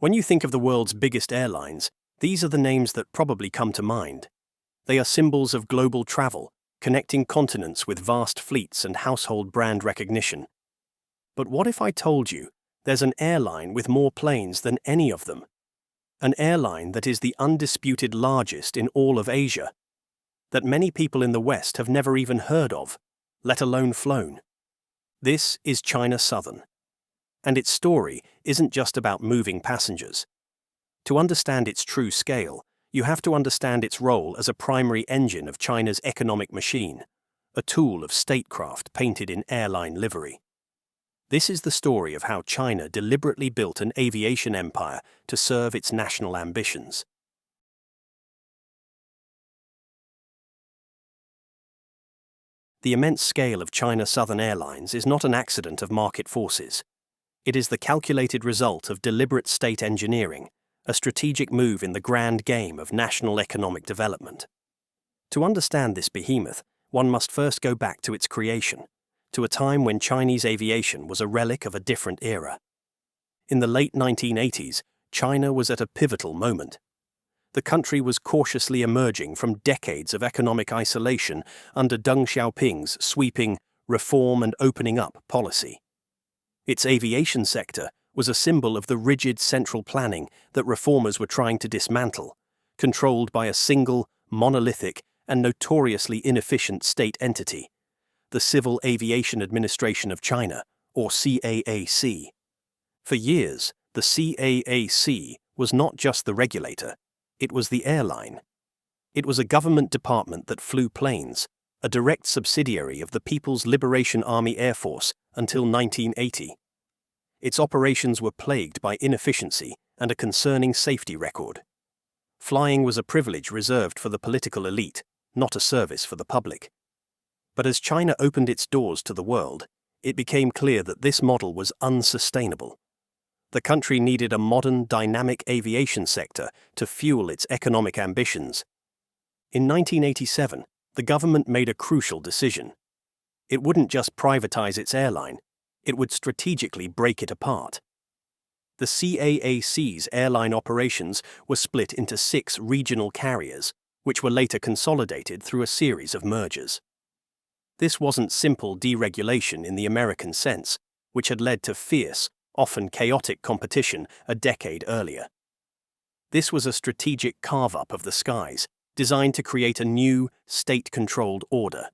When you think of the world's biggest airlines, these are the names that probably come to mind. They are symbols of global travel, connecting continents with vast fleets and household brand recognition. But what if I told you there's an airline with more planes than any of them? An airline that is the undisputed largest in all of Asia, that many people in the West have never even heard of, let alone flown. This is China Southern. And its story isn't just about moving passengers. To understand its true scale, you have to understand its role as a primary engine of China's economic machine, a tool of statecraft painted in airline livery. This is the story of how China deliberately built an aviation empire to serve its national ambitions. The immense scale of China Southern Airlines is not an accident of market forces. It is the calculated result of deliberate state engineering, a strategic move in the grand game of national economic development. To understand this behemoth, one must first go back to its creation, to a time when Chinese aviation was a relic of a different era. In the late 1980s, China was at a pivotal moment. The country was cautiously emerging from decades of economic isolation under Deng Xiaoping's sweeping reform and opening up policy. Its aviation sector was a symbol of the rigid central planning that reformers were trying to dismantle, controlled by a single, monolithic, and notoriously inefficient state entity, the Civil Aviation Administration of China, or CAAC. For years, the CAAC was not just the regulator, it was the airline. It was a government department that flew planes, a direct subsidiary of the People's Liberation Army Air Force until 1980. Its operations were plagued by inefficiency and a concerning safety record. Flying was a privilege reserved for the political elite, not a service for the public. But as China opened its doors to the world, it became clear that this model was unsustainable. The country needed a modern, dynamic aviation sector to fuel its economic ambitions. In 1987, the government made a crucial decision. It wouldn't just privatize its airline, it would strategically break it apart. The CAAC's airline operations were split into 6 regional carriers, which were later consolidated through a series of mergers. This wasn't simple deregulation in the American sense, which had led to fierce, often chaotic competition a decade earlier. This was a strategic carve-up of the skies, designed to create a new, state-controlled order.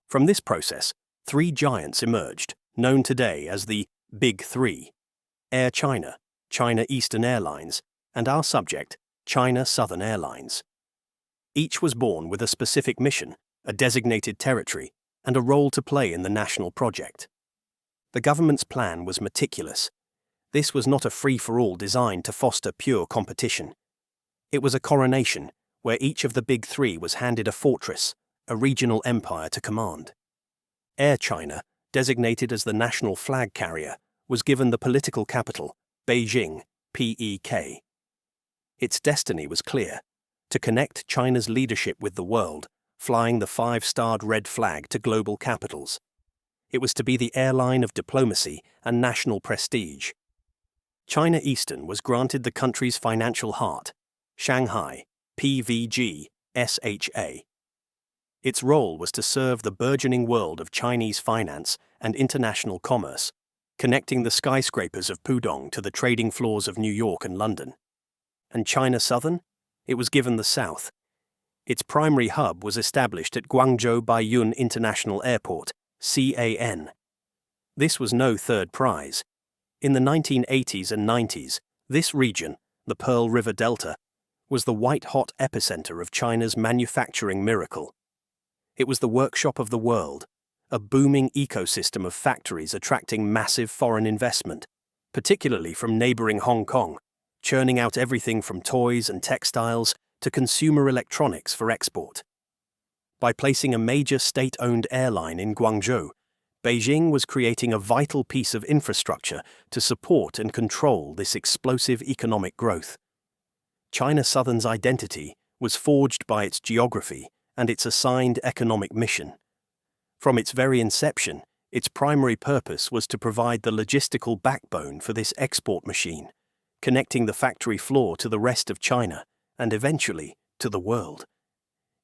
From this process, 3 giants emerged, known today as the Big Three: Air China, China Eastern Airlines, and our subject, China Southern Airlines. Each was born with a specific mission, a designated territory, and a role to play in the national project. The government's plan was meticulous. This was not a free-for-all designed to foster pure competition. It was a coronation, where each of the Big Three was handed a fortress, a regional empire to command. Air China, designated as the national flag carrier, was given the political capital, Beijing, PEK. Its destiny was clear: to connect China's leadership with the world, flying the 5-starred red flag to global capitals. It was to be the airline of diplomacy and national prestige. China Eastern was granted the country's financial heart, Shanghai, PVG, SHA. Its role was to serve the burgeoning world of Chinese finance and international commerce, connecting the skyscrapers of Pudong to the trading floors of New York and London. And China Southern? It was given the South. Its primary hub was established at Guangzhou Baiyun International Airport, CAN. This was no third prize. In the 1980s and 90s, this region, the Pearl River Delta, was the white-hot epicenter of China's manufacturing miracle. It was the workshop of the world, a booming ecosystem of factories attracting massive foreign investment, particularly from neighboring Hong Kong, churning out everything from toys and textiles to consumer electronics for export. By placing a major state-owned airline in Guangzhou, Beijing was creating a vital piece of infrastructure to support and control this explosive economic growth. China Southern's identity was forged by its geography and its assigned economic mission. From its very inception, its primary purpose was to provide the logistical backbone for this export machine, connecting the factory floor to the rest of China and eventually to the world.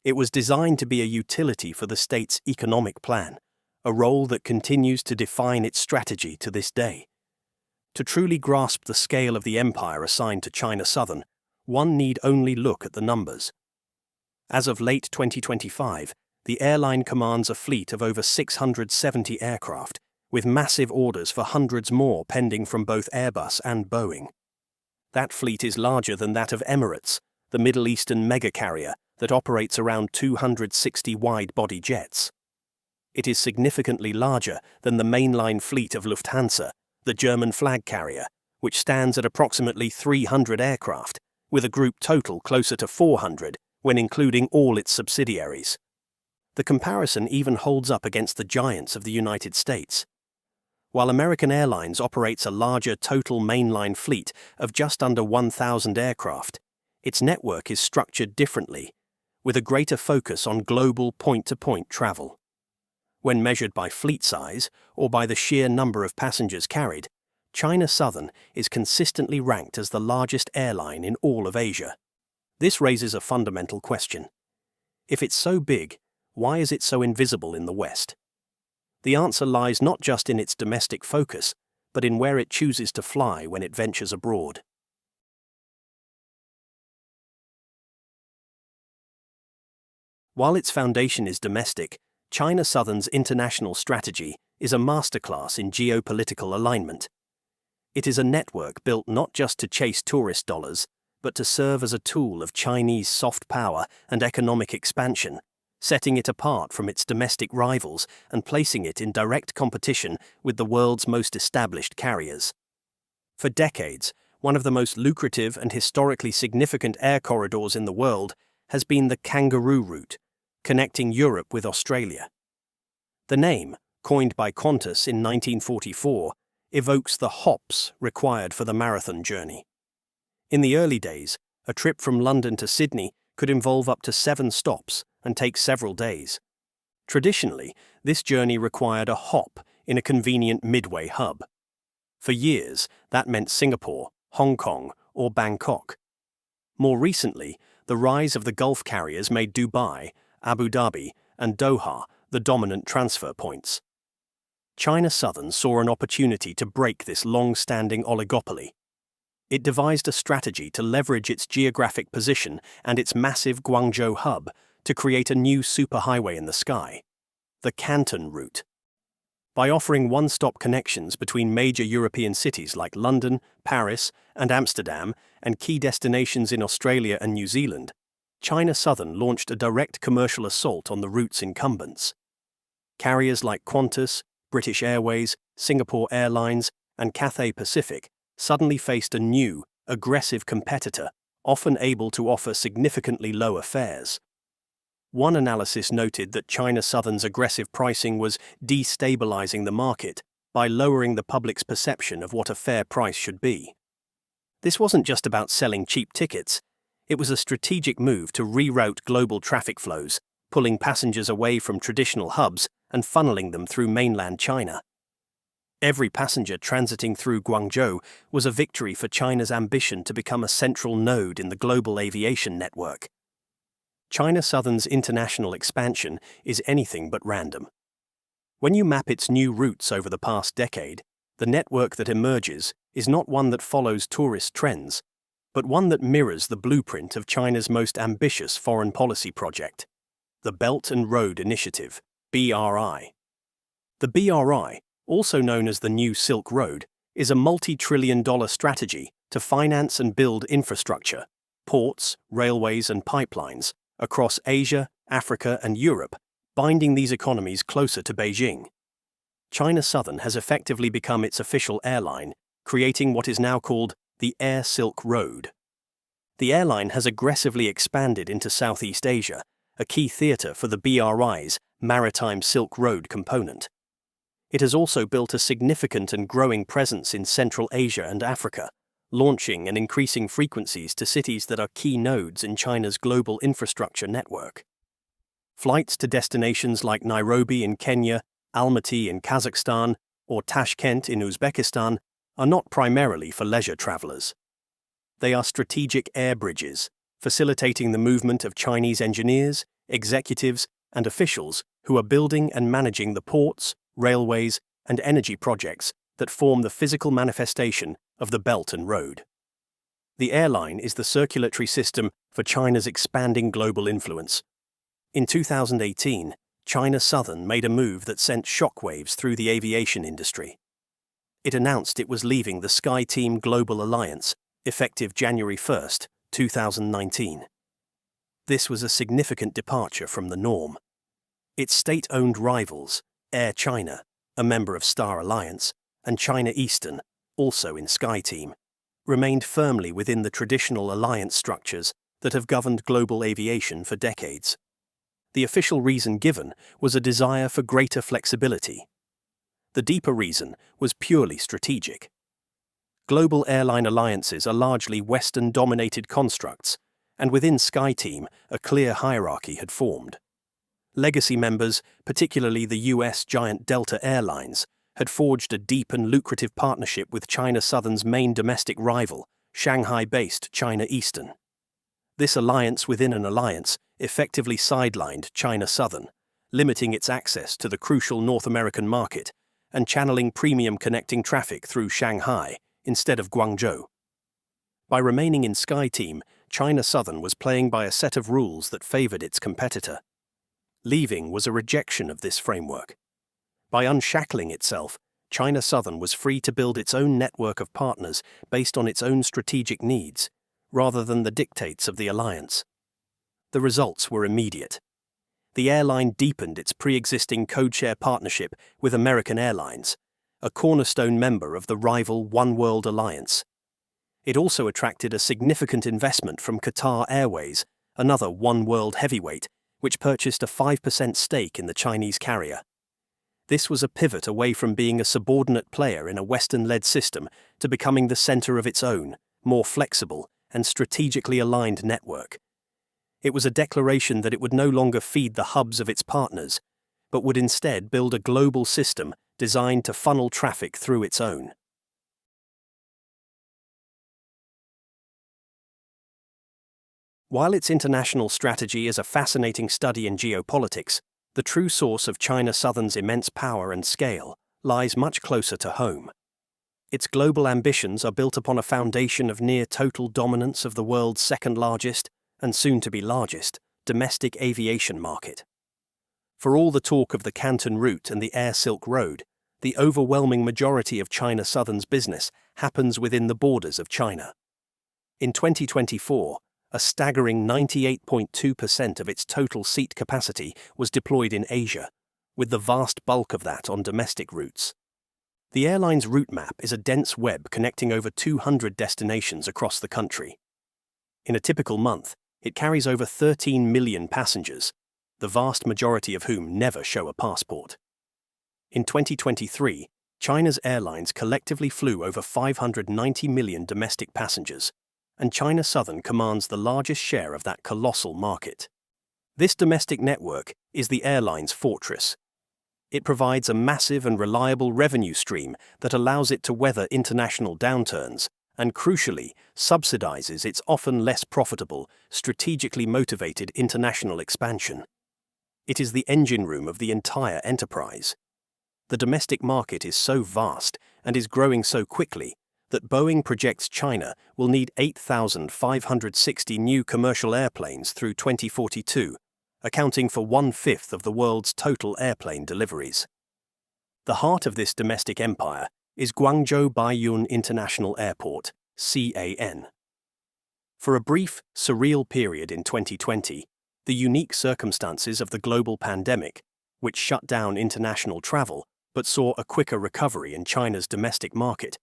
It was designed to be a utility for the state's economic plan, a role that continues to define its strategy to this day. To truly grasp the scale of the empire assigned to China Southern, one need only look at the numbers. As of late 2025, the airline commands a fleet of over 670 aircraft, with massive orders for hundreds more pending from both Airbus and Boeing. That fleet is larger than that of Emirates, the Middle Eastern mega-carrier that operates around 260 wide-body jets. It is significantly larger than the mainline fleet of Lufthansa, the German flag carrier, which stands at approximately 300 aircraft, with a group total closer to 400 when including all its subsidiaries. The comparison even holds up against the giants of the United States. While American Airlines operates a larger total mainline fleet of just under 1,000 aircraft, its network is structured differently, with a greater focus on global point-to-point travel. When measured by fleet size or by the sheer number of passengers carried, China Southern is consistently ranked as the largest airline in all of Asia. This raises a fundamental question. If it's so big, why is it so invisible in the West? The answer lies not just in its domestic focus, but in where it chooses to fly when it ventures abroad. While its foundation is domestic, China Southern's international strategy is a masterclass in geopolitical alignment. It is a network built not just to chase tourist dollars, but to serve as a tool of Chinese soft power and economic expansion, setting it apart from its domestic rivals and placing it in direct competition with the world's most established carriers. For decades, one of the most lucrative and historically significant air corridors in the world has been the Kangaroo Route, connecting Europe with Australia. The name, coined by Qantas in 1944, evokes the hops required for the marathon journey. In the early days, a trip from London to Sydney could involve up to 7 stops and take several days. Traditionally, this journey required a hop in a convenient midway hub. For years, that meant Singapore, Hong Kong, or Bangkok. More recently, the rise of the Gulf carriers made Dubai, Abu Dhabi, and Doha the dominant transfer points. China Southern saw an opportunity to break this long-standing oligopoly. It devised a strategy to leverage its geographic position and its massive Guangzhou hub to create a new superhighway in the sky, the Canton route. By offering one-stop connections between major European cities like London, Paris, and Amsterdam, and key destinations in Australia and New Zealand, China Southern launched a direct commercial assault on the route's incumbents. Carriers like Qantas, British Airways, Singapore Airlines, and Cathay Pacific suddenly faced a new, aggressive competitor, often able to offer significantly lower fares. One analysis noted that China Southern's aggressive pricing was destabilizing the market by lowering the public's perception of what a fair price should be. This wasn't just about selling cheap tickets. It was a strategic move to reroute global traffic flows, pulling passengers away from traditional hubs and funneling them through mainland China. Every passenger transiting through Guangzhou was a victory for China's ambition to become a central node in the global aviation network. China Southern's international expansion is anything but random. When you map its new routes over the past decade, the network that emerges is not one that follows tourist trends, but one that mirrors the blueprint of China's most ambitious foreign policy project, the Belt and Road Initiative, BRI. The BRI, also known as the New Silk Road, is a multi-trillion-dollar strategy to finance and build infrastructure, ports, railways, and pipelines across Asia, Africa, and Europe, binding these economies closer to Beijing. China Southern has effectively become its official airline, creating what is now called the Air Silk Road. The airline has aggressively expanded into Southeast Asia, a key theatre for the BRI's Maritime Silk Road component. It has also built a significant and growing presence in Central Asia and Africa, launching and increasing frequencies to cities that are key nodes in China's global infrastructure network. Flights to destinations like Nairobi in Kenya, Almaty in Kazakhstan, or Tashkent in Uzbekistan are not primarily for leisure travelers. They are strategic air bridges, facilitating the movement of Chinese engineers, executives, and officials who are building and managing the ports, railways, and energy projects that form the physical manifestation of the Belt and Road. The airline is the circulatory system for China's expanding global influence. In 2018, China Southern made a move that sent shockwaves through the aviation industry. It announced it was leaving the SkyTeam Global Alliance, effective January 1, 2019. This was a significant departure from the norm. Its state-owned rivals, Air China, a member of Star Alliance, and China Eastern, also in SkyTeam, remained firmly within the traditional alliance structures that have governed global aviation for decades. The official reason given was a desire for greater flexibility. The deeper reason was purely strategic. Global airline alliances are largely Western-dominated constructs, and within SkyTeam, a clear hierarchy had formed. Legacy members, particularly the US giant Delta Airlines, had forged a deep and lucrative partnership with China Southern's main domestic rival, Shanghai-based China Eastern. This alliance within an alliance effectively sidelined China Southern, limiting its access to the crucial North American market and channeling premium connecting traffic through Shanghai instead of Guangzhou. By remaining in SkyTeam, China Southern was playing by a set of rules that favored its competitor. Leaving was a rejection of this framework. By unshackling itself, China Southern was free to build its own network of partners based on its own strategic needs, rather than the dictates of the alliance. The results were immediate. The airline deepened its pre-existing codeshare partnership with American Airlines, a cornerstone member of the rival One World Alliance. It also attracted a significant investment from Qatar Airways, another One World heavyweight, which purchased a 5% stake in the Chinese carrier. This was a pivot away from being a subordinate player in a Western-led system to becoming the center of its own, more flexible and strategically aligned network. It was a declaration that it would no longer feed the hubs of its partners, but would instead build a global system designed to funnel traffic through its own. While its international strategy is a fascinating study in geopolitics, the true source of China Southern's immense power and scale lies much closer to home. Its global ambitions are built upon a foundation of near-total dominance of the world's second-largest, and soon-to-be largest, domestic aviation market. For all the talk of the Canton route and the Air Silk Road, the overwhelming majority of China Southern's business happens within the borders of China. In 2024, a staggering 98.2% of its total seat capacity was deployed in Asia, with the vast bulk of that on domestic routes. The airline's route map is a dense web connecting over 200 destinations across the country. In a typical month, it carries over 13 million passengers, the vast majority of whom never show a passport. In 2023, China's airlines collectively flew over 590 million domestic passengers, and China Southern commands the largest share of that colossal market. This domestic network is the airline's fortress. It provides a massive and reliable revenue stream that allows it to weather international downturns and, crucially, subsidizes its often less profitable, strategically motivated international expansion. It is the engine room of the entire enterprise. The domestic market is so vast and is growing so quickly that Boeing projects China will need 8,560 new commercial airplanes through 2042, accounting for 1/5 of the world's total airplane deliveries. The heart of this domestic empire is Guangzhou Baiyun International Airport, CAN. For a brief, surreal period in 2020, the unique circumstances of the global pandemic, which shut down international travel but saw a quicker recovery in China's domestic market,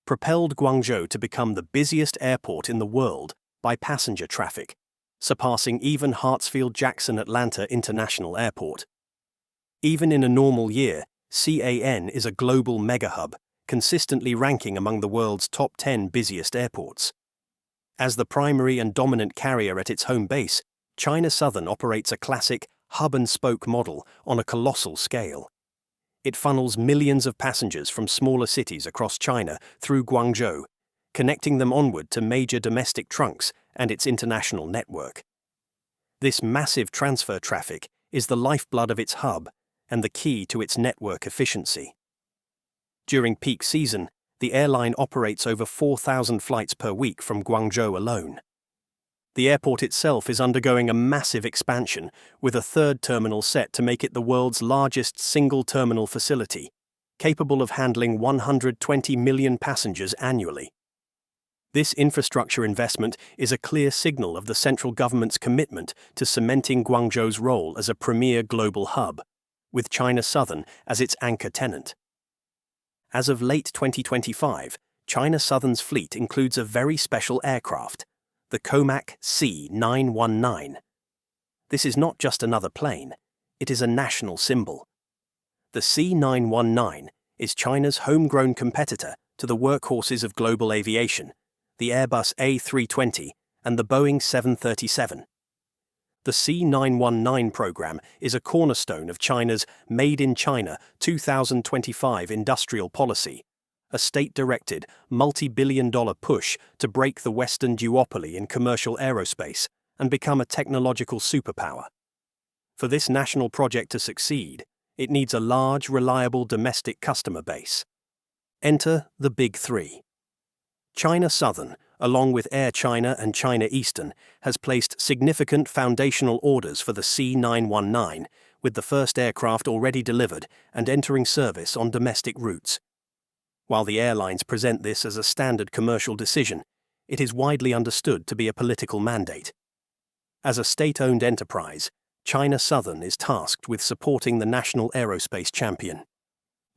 propelled Guangzhou to become the busiest airport in the world by passenger traffic, surpassing even Hartsfield-Jackson Atlanta International Airport. Even in a normal year, CAN is a global mega-hub, consistently ranking among the world's top 10 busiest airports. As the primary and dominant carrier at its home base, China Southern operates a classic hub-and-spoke model on a colossal scale. It funnels millions of passengers from smaller cities across China through Guangzhou, connecting them onward to major domestic trunks and its international network. This massive transfer traffic is the lifeblood of its hub and the key to its network efficiency. During peak season, the airline operates over 4,000 flights per week from Guangzhou alone. The airport itself is undergoing a massive expansion, with a third terminal set to make it the world's largest single-terminal facility, capable of handling 120 million passengers annually. This infrastructure investment is a clear signal of the central government's commitment to cementing Guangzhou's role as a premier global hub, with China Southern as its anchor tenant. As of late 2025, China Southern's fleet includes a very special aircraft, the Comac C919. This is not just another plane, it is a national symbol. The C919 is China's homegrown competitor to the workhorses of global aviation, the Airbus A320 and the Boeing 737. The C919 program is a cornerstone of China's Made in China 2025 industrial policy, a state-directed, multi-billion-dollar push to break the Western duopoly in commercial aerospace and become a technological superpower. For this national project to succeed, it needs a large, reliable domestic customer base. Enter the Big Three. China Southern, along with Air China and China Eastern, has placed significant foundational orders for the C919, with the first aircraft already delivered and entering service on domestic routes. While the airlines present this as a standard commercial decision, it is widely understood to be a political mandate. As a state-owned enterprise, China Southern is tasked with supporting the national aerospace champion.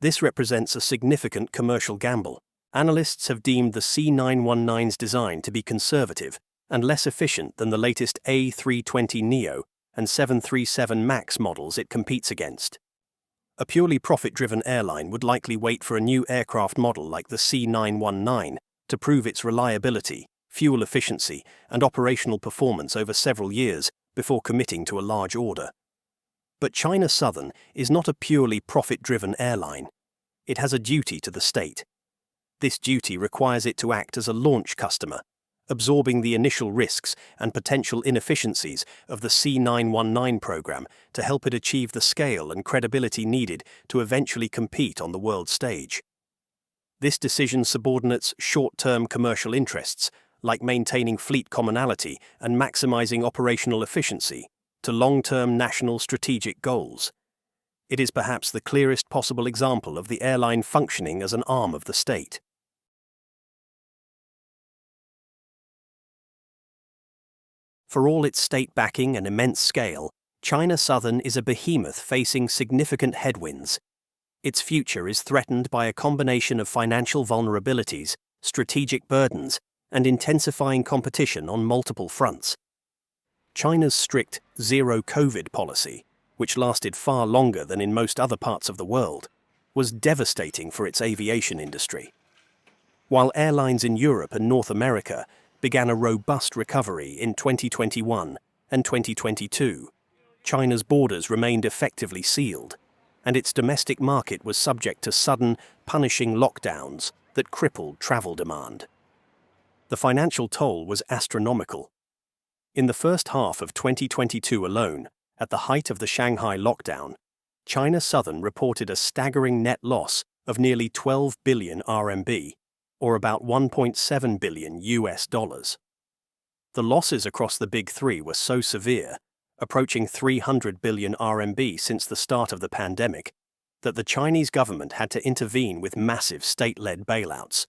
This represents a significant commercial gamble. Analysts have deemed the C919's design to be conservative and less efficient than the latest A320neo and 737 MAX models it competes against. A purely profit-driven airline would likely wait for a new aircraft model like the C919 to prove its reliability, fuel efficiency, and operational performance over several years before committing to a large order. But China Southern is not a purely profit-driven airline. It has a duty to the state. This duty requires it to act as a launch customer, absorbing the initial risks and potential inefficiencies of the C919 program to help it achieve the scale and credibility needed to eventually compete on the world stage. This decision subordinates short-term commercial interests, like maintaining fleet commonality and maximizing operational efficiency, to long-term national strategic goals. It is perhaps the clearest possible example of the airline functioning as an arm of the state. For all its state backing and immense scale, China Southern is a behemoth facing significant headwinds. Its future is threatened by a combination of financial vulnerabilities, strategic burdens, and intensifying competition on multiple fronts. China's strict zero-COVID policy, which lasted far longer than in most other parts of the world, was devastating for its aviation industry. While airlines in Europe and North America began a robust recovery in 2021 and 2022, China's borders remained effectively sealed, and its domestic market was subject to sudden, punishing lockdowns that crippled travel demand. The financial toll was astronomical. In the first half of 2022 alone, at the height of the Shanghai lockdown, China Southern reported a staggering net loss of nearly 12 billion RMB, or about $1.7 billion. The losses across the Big Three were so severe, approaching 300 billion RMB since the start of the pandemic, that the Chinese government had to intervene with massive state-led bailouts.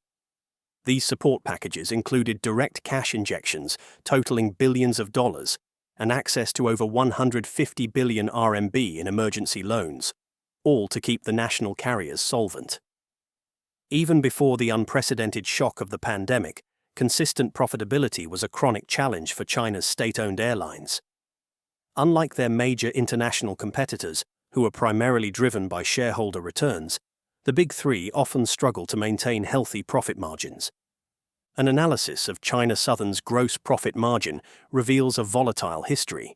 These support packages included direct cash injections totaling billions of dollars and access to over 150 billion RMB in emergency loans, all to keep the national carriers solvent. Even before the unprecedented shock of the pandemic, consistent profitability was a chronic challenge for China's state-owned airlines. Unlike their major international competitors, who are primarily driven by shareholder returns, the Big Three often struggle to maintain healthy profit margins. An analysis of China Southern's gross profit margin reveals a volatile history.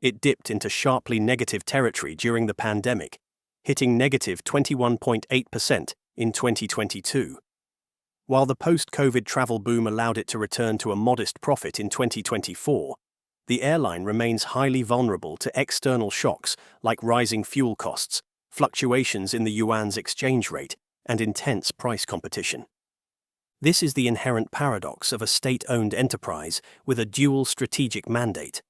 It dipped into sharply negative territory during the pandemic, hitting negative 21.8% in 2022. While the post-COVID travel boom allowed it to return to a modest profit in 2024, the airline remains highly vulnerable to external shocks like rising fuel costs, fluctuations in the yuan's exchange rate, and intense price competition. This is the inherent paradox of a state-owned enterprise with a dual strategic mandate.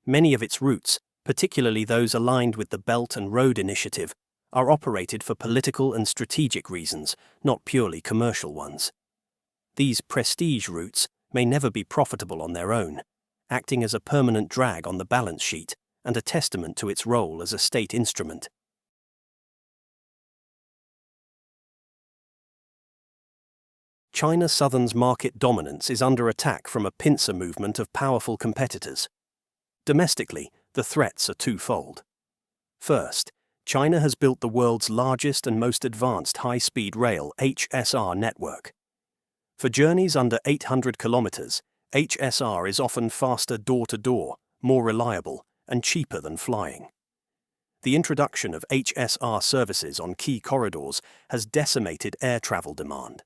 Many of its routes, particularly those aligned with the Belt and Road Initiative, are operated for political and strategic reasons, not purely commercial ones. These prestige routes may never be profitable on their own, acting as a permanent drag on the balance sheet and a testament to its role as a state instrument. China Southern's market dominance is under attack from a pincer movement of powerful competitors. Domestically, the threats are twofold. First, China has built the world's largest and most advanced high-speed rail (HSR) network. For journeys under 800 kilometers, HSR is often faster door-to-door, more reliable, and cheaper than flying. The introduction of HSR services on key corridors has decimated air travel demand.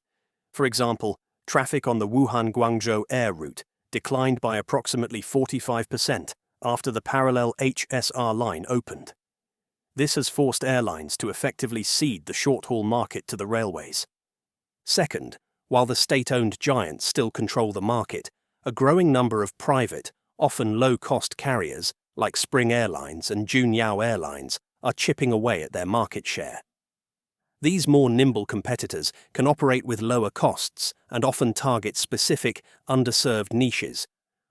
For example, traffic on the Wuhan-Guangzhou air route declined by approximately 45% after the parallel HSR line opened. This has forced airlines to effectively cede the short-haul market to the railways. Second, while the state-owned giants still control the market, a growing number of private, often low-cost carriers, like Spring Airlines and Junyao Airlines, are chipping away at their market share. These more nimble competitors can operate with lower costs and often target specific, underserved niches,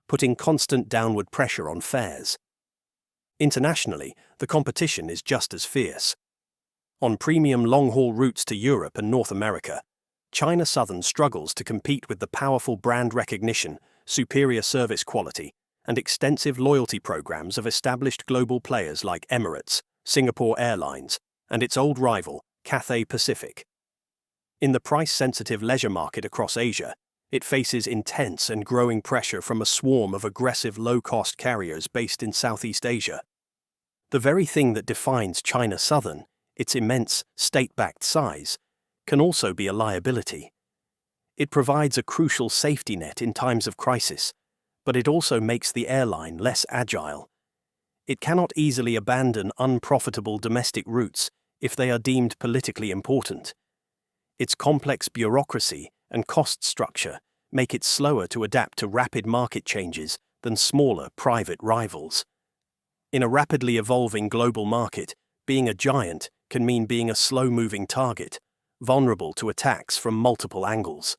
putting constant downward pressure on fares. Internationally, the competition is just as fierce. On premium long-haul routes to Europe and North America, China Southern struggles to compete with the powerful brand recognition, superior service quality, and extensive loyalty programs of established global players like Emirates, Singapore Airlines, and its old rival, Cathay Pacific. In the price-sensitive leisure market across Asia, it faces intense and growing pressure from a swarm of aggressive low-cost carriers based in Southeast Asia. The very thing that defines China Southern, its immense, state-backed size, can also be a liability. It provides a crucial safety net in times of crisis, but it also makes the airline less agile. It cannot easily abandon unprofitable domestic routes if they are deemed politically important. Its complex bureaucracy and cost structure make it slower to adapt to rapid market changes than smaller private rivals. In a rapidly evolving global market, being a giant can mean being a slow-moving target, vulnerable to attacks from multiple angles.